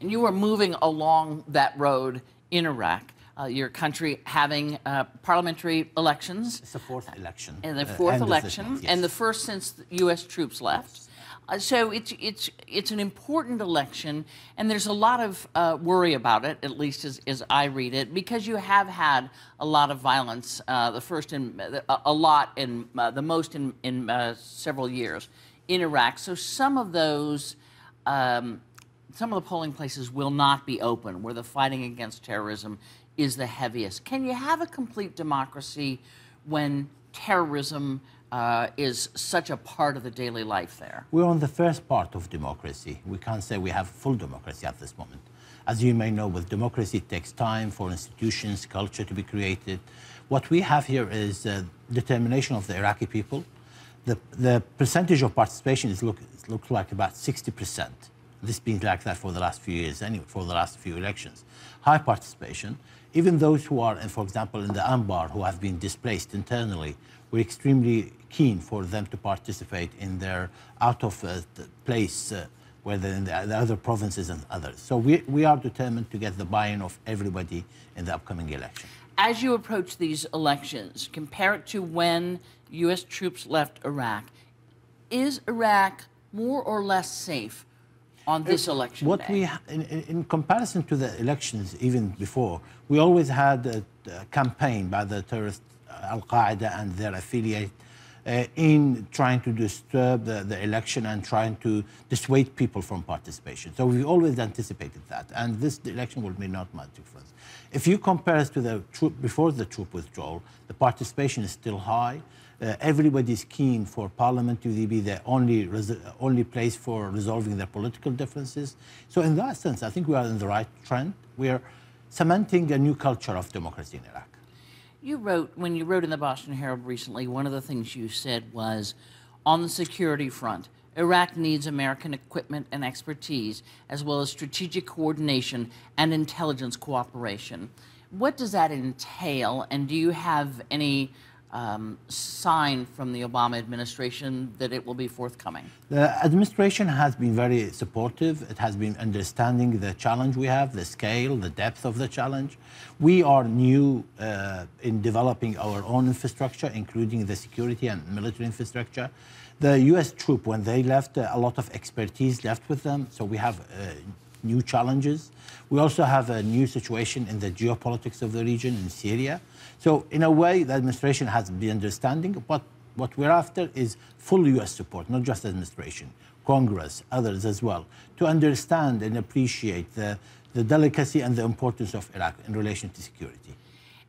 And you were moving along that road in Iraq. Your country having parliamentary elections. It's the fourth election. And the fourth election, month, yes. and the first since the U.S. troops left. So it's an important election, and there's a lot of worry about it, at least as I read it, because you have had a lot of violence, the most in several years in Iraq. So some of those. Some of the polling places will not be open, where the fighting against terrorism is the heaviest. Can you have a complete democracy when terrorism is such a part of the daily life there? We're on the first part of democracy. We can't say we have full democracy at this moment. As you may know, with democracy, it takes time for institutions, culture to be created. What we have here is determination of the Iraqi people. The percentage of participation looks like about 60%. This been like that for the last few years, anyway, for the last few elections. High participation. Even those who are, for example, in the Anbar, who have been displaced internally, we're extremely keen for them to participate in their out-of-place, where they're in the other provinces and others. So we are determined to get the buy-in of everybody in the upcoming election. As you approach these elections, compare it to when U.S. troops left Iraq. Is Iraq more or less safe on this election day? In comparison to the elections even before, we always had a campaign by the terrorist Al-Qaeda and their affiliate in trying to disturb the election and trying to dissuade people from participation. So we always anticipated that, and this election will be not much difference. If you compare us to the before the troop withdrawal, the participation is still high. Everybody is keen for Parliament to be the only place for resolving their political differences. So in that sense, I think we are in the right trend. We are cementing a new culture of democracy in Iraq. You wrote, when you wrote in the Boston Herald recently, one of the things you said was, on the security front, Iraq needs American equipment and expertise, as well as strategic coordination and intelligence cooperation. What does that entail, and do you have any sign from the Obama administration that it will be forthcoming? The administration has been very supportive. It has been understanding the challenge we have, the scale, the depth of the challenge. We are new in developing our own infrastructure, including the security and military infrastructure. The U.S. troop, when they left, a lot of expertise left with them, so we have new challenges. We also have a new situation in the geopolitics of the region in Syria. So in a way, the administration has been understanding, but what we're after is full U.S. support, not just administration, Congress, others as well, to understand and appreciate the delicacy and the importance of Iraq in relation to security.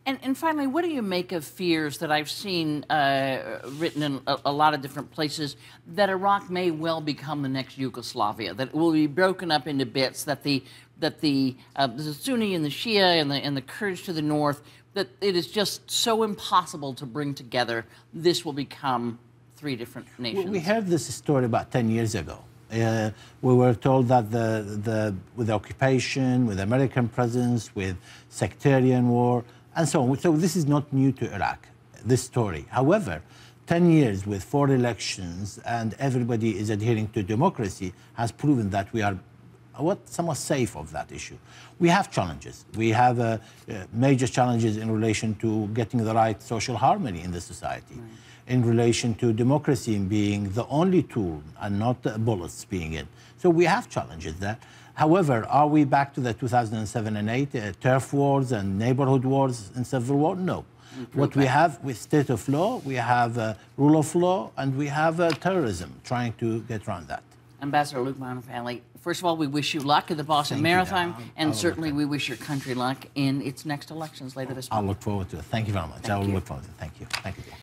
And finally, what do you make of fears that I've seen written in a lot of different places, that Iraq may well become the next Yugoslavia, that it will be broken up into bits, that the Sunni and the Shia and the Kurds to the north, that it is just so impossible to bring together? This will become three different nations. We heard this story about 10 years ago. We were told that with the occupation, with American presence, with sectarian war, and so on. So this is not new to Iraq, this story. However, 10 years with 4 elections and everybody is adhering to democracy has proven that we are somewhat safe of that issue. We have challenges. We have major challenges in relation to getting the right social harmony in the society, in relation to democracy being the only tool and not bullets being in. So we have challenges there. However, are we back to the 2007 and 8 turf wars and neighborhood wars and civil war? No. What we have with state of law, we have rule of law, and we have terrorism, trying to get around that. Ambassador Luke Montefalli, first of all, we wish you luck in the Boston Marathon, and certainly we wish your country luck in its next elections later this month. I'll look forward to it. Thank you very much. I will look forward to it. Thank you. Thank you.